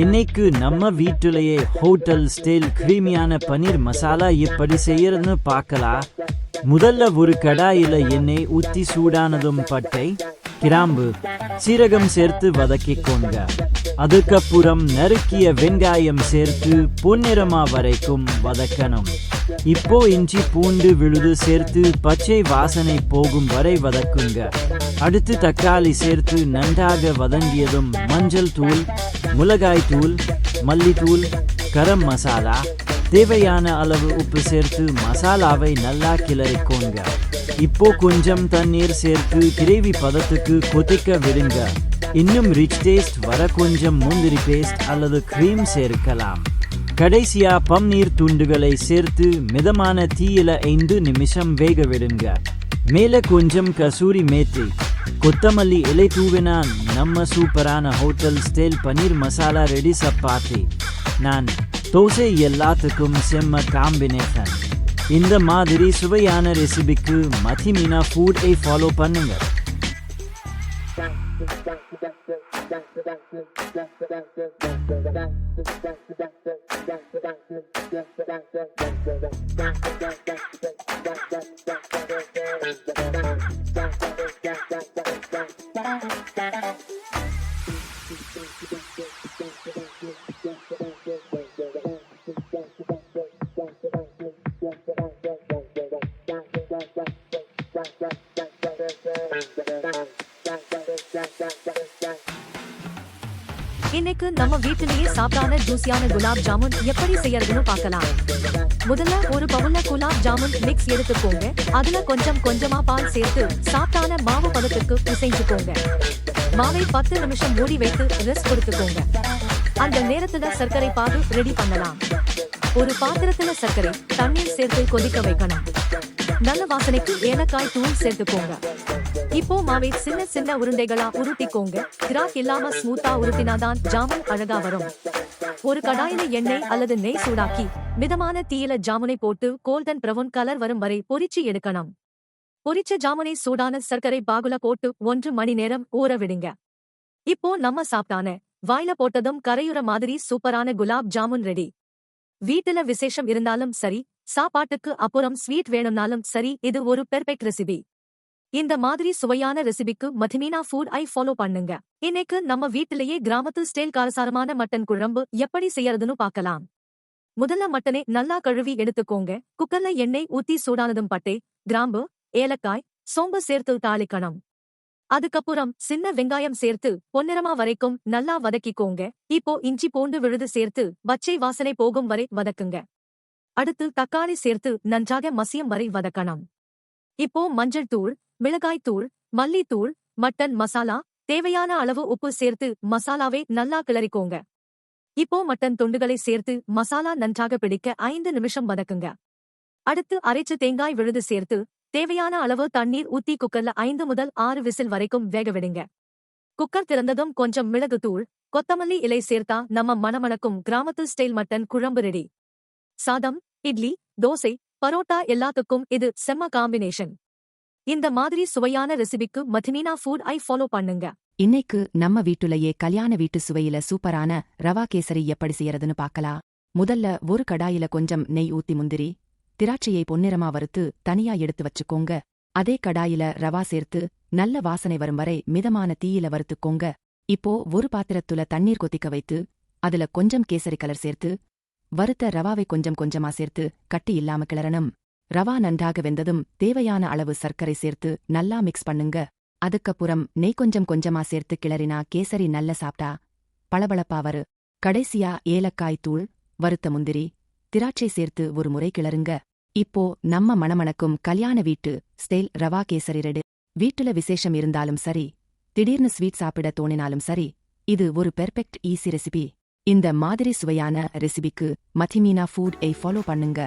இன்னைக்கு நம்ம வீட்டிலேயே ஹோட்டல் ஸ்டைல் கிரீமியான பன்னீர் மசாலா எப்படி செய்யறதுன்னு பார்க்கலாம். முதல்ல ஒரு கடாயில எண்ணெய் ஊத்தி சூடானதும் பட்டை, கிராம்பு, சீரகம் சேர்த்து வதக்கிக்கோங்க. அதுக்கப்புறம் நறுக்கிய வெங்காயம் சேர்த்து பொன்னிறமா வரைக்கும் வதக்கணும். இப்போ இஞ்சி பூண்டு விழுது சேர்த்து பச்சை வாசனை போகும் வரை வதக்குங்க. அடுத்து தக்காளி சேர்த்து நன்றாக வதங்கியதும் மஞ்சள் தூள், மிளகாய் தூள், மல்லித்தூள், கரம் மசாலா, தேவையான அளவு உப்பு சேர்த்து மசாலாவை நல்லா கிளறிக்கோங்க. இப்போ கொஞ்சம் தண்ணீர் சேர்த்து கிரேவி பதத்துக்கு கொதிக்க விடுங்க. இன்னும் ரிச் டேஸ்ட் வர கொஞ்சம் முந்திரி பேஸ்ட் அல்லது கிரீம் சேர்க்கலாம். கடைசியா பன்னீர் துண்டுகளை சேர்த்து மிதமான தீயில 5 நிமிஷம் வேக விடுங்க. மேல கொஞ்சம் கசூரி மேத்தி, கொத்தமல்லி இலை தூவினா நம்ம சூப்பரான hotel style paneer masala ready. Chapati, நான், தோசை எல்லாத்துக்கும் செம்ம காம்பினேஷன். இந்த மாதிரி சுவையான ரெசிபிக்கு மதிமீனா ஃபுட் ஃபாலோ பண்ணுங்க. இன்னைக்கு நம்ம வீட்டிலேயே சாப்பிடான ஜூசியான குலாப் ஜாமுன் எப்படி செய்யறதுன்னு பார்க்கலாம். முதல்ல ஒரு பவுல்ல குலாப் ஜாமுன் மிக்ஸ் எடுத்துக்கோங்க. அதுல கொஞ்சம் கொஞ்சமா பால் சேர்த்து சாப்பிட்டான மாவு பதத்துக்கு பிசைஞ்சுக்கோங்க. மாவை 10 நிமிஷம் மூடி வைத்து ரெஸ்ட் கொடுத்துக்கோங்க. அந்த நேரத்துல சர்க்கரை பாகு ரெடி பண்ணலாம். ஒரு பாத்திரத்துல சர்க்கரை, தண்ணீர் சேர்த்து கொதிக்க வைக்கணும். நல்ல வாசனைக்கு ஏலக்காய் தூள் சேர்த்துக்கோங்க. இப்போ மாவை சின்ன சின்ன உருண்டைகளா உருட்டிக்கோங்க. கிராக் இல்லாம ஸ்மூத்தா உருட்டினாதான் ஜாமுன் அழகா வரும். ஒரு கடாயில எண்ணெய் அல்லது நெய் சூடாக்கி மிதமான தீயில ஜாமுனை போட்டு கோல்டன் பிரவுன் கலர் வரும் வரை பொரிச்சு எடுக்கணும். பொரிச்ச ஜாமுனை சூடான சர்க்கரை பாகுல போட்டு 1 மணி நேரம் ஊற விடுங்க. இப்போ நம்ம சாப்பிட்டான வாயில போட்டதும் கரையுற மாதிரி சூப்பரான குலாப் ஜாமுன் ரெடி. வீட்டுல விசேஷம் இருந்தாலும் சரி, சாப்பாட்டுக்கு அப்புறம் ஸ்வீட் வேணும்னாலும் சரி, இது ஒரு பெர்ஃபெக்ட் ரெசிபி. இந்த மாதிரி சுவையான ரெசிபிக்கு மதிமீனா ஃபுட் ஃபாலோ பண்ணுங்க. இன்னைக்கு நம்ம வீட்டிலேயே கிராமத்து ஸ்டைல் காரசாரமான மட்டன் குழம்பு எப்படி செய்யறதுன்னு பார்க்கலாம். முதல்ல மட்டனை நல்லா கழுவி எடுத்துக்கோங்க. குக்கர்ல எண்ணெய் ஊத்தி சூடானதும் பட்டை, கிராம்பு, ஏலக்காய், சோம்பு சேர்த்து தாளிக்கணும். அதுக்கப்புறம் சின்ன வெங்காயம் சேர்த்து பொன்னிறமா வரைக்கும் நல்லா வதக்கிக்கோங்க. இப்போ இஞ்சி பூண்டு விழுது சேர்த்து பச்சை வாசனை போகும் வரை வதக்குங்க. அடுத்து தக்காளி சேர்த்து நன்றாக மசியும் வரை வதக்கணும். இப்போ மஞ்சள் தூள், மிளகாய் தூள், மல்லித்தூள், மட்டன் மசாலா, தேவையான அளவு உப்பு சேர்த்து மசாலாவை நல்லா கிளறிக்கோங்க. இப்போ மட்டன் துண்டுகளை சேர்த்து மசாலா நன்றாக பிடிக்க 5 நிமிஷம் வதக்குங்க. அடுத்து அரைச்ச தேங்காய் விழுது சேர்த்து தேவையான அளவு தண்ணீர் ஊத்தி குக்கர்ல 5 முதல் 6 விசில் வரைக்கும் வேக விடுங்க. குக்கர் திறந்ததும் கொஞ்சம் மிளகு தூள், கொத்தமல்லி இலை சேர்த்தா நம்ம மணமணக்கும் கிராமத்து ஸ்டைல் மட்டன் குழம்பு ரெடி. சாதம், இட்லி, தோசை, பரோட்டா எல்லாத்துக்கும் இது செம்ம காம்பினேஷன். இந்த மாதிரி சுவையான ரெசிபிக்கு மதிமீனா ஃபுட் ஃபாலோ பண்ணுங்க. இன்னைக்கு நம்ம வீட்டுலயே கல்யாண வீட்டு சுவையில சூப்பரான ரவா கேசரி எப்படி செய்யறதுன்னு பார்க்கலாம். முதல்ல ஒரு கடாயில கொஞ்சம் நெய் ஊத்தி முந்திரி, திராட்சையை பொன்னிறமா வறுத்து தனியா எடுத்து வச்சுக்கோங்க. அதே கடாயில ரவா சேர்த்து நல்ல வாசனை வரும் வரை மிதமான தீயில வறுத்துக்கோங்க. இப்போ ஒரு பாத்திரத்துல தண்ணீர் கொதிக்க வைத்து அதுல கொஞ்சம் கேசரி கலர் சேர்த்து வறுத்த ரவாவை கொஞ்சம் கொஞ்சமா சேர்த்து கட்டி இல்லாம கிளறணும். ரவா நன்றாக வெந்ததும் தேவையான அளவு சர்க்கரை சேர்த்து நல்லா மிக்ஸ் பண்ணுங்க. அதுக்கப்புறம் நெய் கொஞ்சம் கொஞ்சமா சேர்த்து கிளறினா கேசரி நல்ல சாப்பிட்டா பளபளப்பா வரு. கடைசியா ஏலக்காய் தூள், வறுத்த முந்திரி, திராட்சை சேர்த்து ஒரு முறை கிளறுங்க. இப்போ நம்ம மணமணக்கும் கல்யாண வீட்டு ஸ்டைல் ரவா கேசரி ரெடி. வீட்டுல விசேஷம் இருந்தாலும் சரி, திடீர்னு ஸ்வீட் சாப்பிட தோணினாலும் சரி, இது ஒரு பெர்ஃபெக்ட் ஈஸி ரெசிபி. இந்த மாதிரி சுவையான ரெசிபிக்கு மதிமீனா ஃபுட் ஃபாலோ பண்ணுங்க.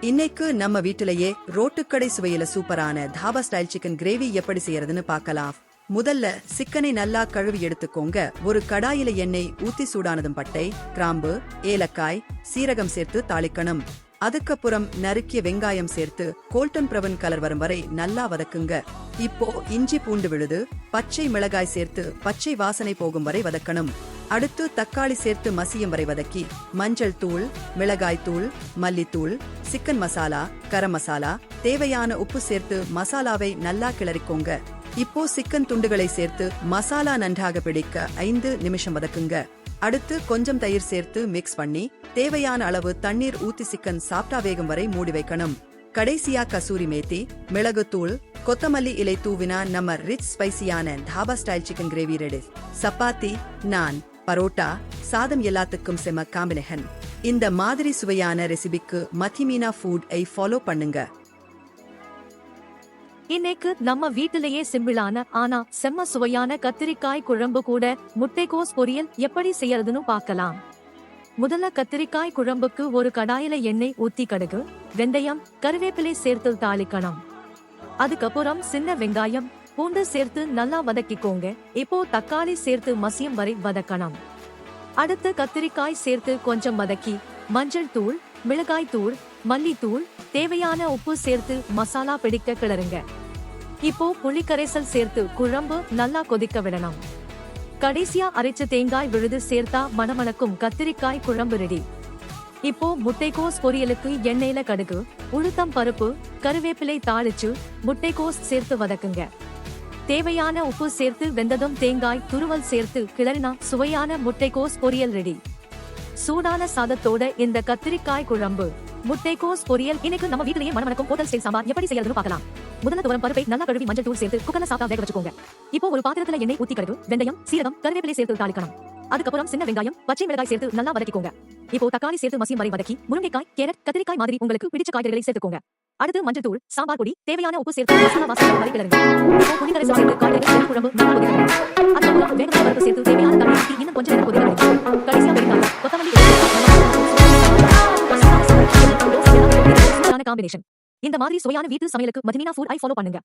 இன்னைக்கு நம்ம வீட்டிலேயே ரோட்டுக்கடை சுவையில சூப்பரான தாபா ஸ்டைல் சிக்கன் கிரேவி எப்படி செய்யறதுன்னு பார்க்கலாம். முதல்ல சிக்கனை நல்லா கழுவி எடுத்துக்கோங்க. ஒரு கடாயில எண்ணெய் ஊத்தி சூடானதும் பட்டை, கிராம்பு, ஏலக்காய், சீரகம் சேர்த்து தாளிக்கணும். அதுக்கப்புறம் நறுக்கிய வெங்காயம் சேர்த்து கோல்டன் பிரவுன் கலர் வரும் வரை நல்லா வதக்குங்க. இப்போ இஞ்சி பூண்டு விழுது, பச்சை மிளகாய் சேர்த்து பச்சை வாசனை போகும் வரை வதக்கணும். அடுத்து தக்காளி சேர்த்து மசியும் வரை வதக்கி மஞ்சள் தூள், மிளகாய் தூள், மல்லித்தூள், சிக்கன் மசாலா, கரம் மசாலா, தேவையான உப்பு சேர்த்து மசாலாவை நல்லா கிளறிக்கோங்க. இப்போ சிக்கன் துண்டுகளை சேர்த்து மசாலா நன்றாக பிடிக்க 5 நிமிஷம் வதக்குங்க. அடுத்து கொஞ்சம் தயிர் சேர்த்து மிக்ஸ் பண்ணி தேவையான அளவு தண்ணீர் ஊத்தி சிக்கன் சாப்டா வேகும் வரை மூடி வைக்கணும். கடைசியா கசூரி மேத்தி, மிளகுத்தூள், கொத்தமல்லி இலை தூவினா நம்ம ரிச் ஸ்பைசியான dhaba style chicken gravy ready. Chapati, naan, parotta, சாதம் எல்லாத்துக்கும் செம காம்பினேஷன். இந்த மாதிரி சுவையான ரெசிபிக்கு மத்திமீனா ஃபுட் ஐ ஃபாலோ பண்ணுங்க. இன்னைக்கு நம்ம வீட்டிலேயே சிம்பிளான ஆனா செம்ம சுவையான கத்திரிக்காய் குழம்பு கூட முட்டைக்கோஸ் பொரியல் எப்படி செய்யறதுன்னு பார்க்கலாம். முதல்ல கத்திரிக்காய் குழம்புக்கு ஒரு கடாயில எண்ணெய் ஊத்தி கடுகு, வெந்தயம், கருவேப்பிலை சேர்த்து தாளிக்கணும். அதுக்கப்புறம் சின்ன வெங்காயம், பூண்டு சேர்த்து நல்லா வதக்கிக்கோங்க. இப்போ தக்காளி சேர்த்து மசியும் வரை வதக்கணும். அடுத்து கத்திரிக்காய் சேர்த்து கொஞ்சம் வதக்கி மஞ்சள் தூள், மிளகாய் தூள், மல்லித்தூள், தேவையான உப்பு சேர்த்து மசாலா பிடிக்க கிளறுங்க. இப்போ புளிக்கரைசல் சேர்த்து குழம்பு நல்லா கொதிக்க விடணும். கடைசியா அரைச்ச தேங்காய் விழுது சேர்த்தா மணமணக்கும் கத்திரிக்காய் குழம்பு ரெடி. இப்போ முட்டைக்கோஸ் பொரியலுக்கு எண்ணெயில கடுகு, உளுத்தம் பருப்பு, கருவேப்பிலை தாளிச்சு முட்டைக்கோஸ் சேர்த்து வதக்குங்க. தேவையான உப்பு சேர்த்து வெந்ததும் தேங்காய் துருவல் சேர்த்து கிளறினா சுவையான முட்டைக்கோஸ் பொரியல் ரெடி. சூடான சாதத்தோட இந்த கத்திரிக்காய் குழம்பு, முட்டைக்கோஸ் பொரியல் இன்னைக்கு நம்ம வீட்டிலேயே மணமணக்கும் ஹோட்டல் ஸ்டைல் சாம்பார் எப்படி செய்யறதுன்னு பார்க்கலாம். முதல்ல துவரம் பருப்பை நல்லா கழுவி மஞ்சள் தூள் சேர்த்து குக்கர்ல சாப்பிட்டா வேக வச்சுக்கோங்க. இப்போ ஒரு பாத்திரத்துல எண்ணெய் ஊத்தி கடுகு, வெந்தயம், சீரகம், கருவேப்பிலை சேர்த்து தாளிக்கணும். அதுக்கப்புறம் சின்ன வெங்காயம், பச்சை மிளகாய் சேர்த்து நல்லா வதக்கிக்கோங்க. இப்போ தக்காளி சேர்த்து மசியும் வரை வதக்கி முருங்கைக்காய், கேரட், கத்திரிக்காய் மாதிரி உங்களுக்கு பிடிச்ச காய்கறிகளை சேர்த்துக்கோங்க. அடுத்து மஞ்சள் தூள், சாம்பார் பொடி, தேவையான உப்பு சேர்த்து மசாலா வாசனை வரை கிளறுங்க. இப்போ புளிக்கரைசல் சேர்த்து காய்கறிகள் குழம்பு நல்லா கொதிக்க விடுங்க. அதுக்கப்புறம் வேகமான பருப்பு சேர்த்து தேவையான தண்ணி ஊத்தி இன்னும் கொஞ்சம் நேரம் கொதிக்க விடுங்க. கடைசியா வெங்காயம், கொத்தமல்லி காம்பினேஷன். இந்த மாதிரி சுவையான வீட்டு சமையலுக்கு மதிமீனா ஃபுட் ஐ ஃபாலோ பண்ணுங்க.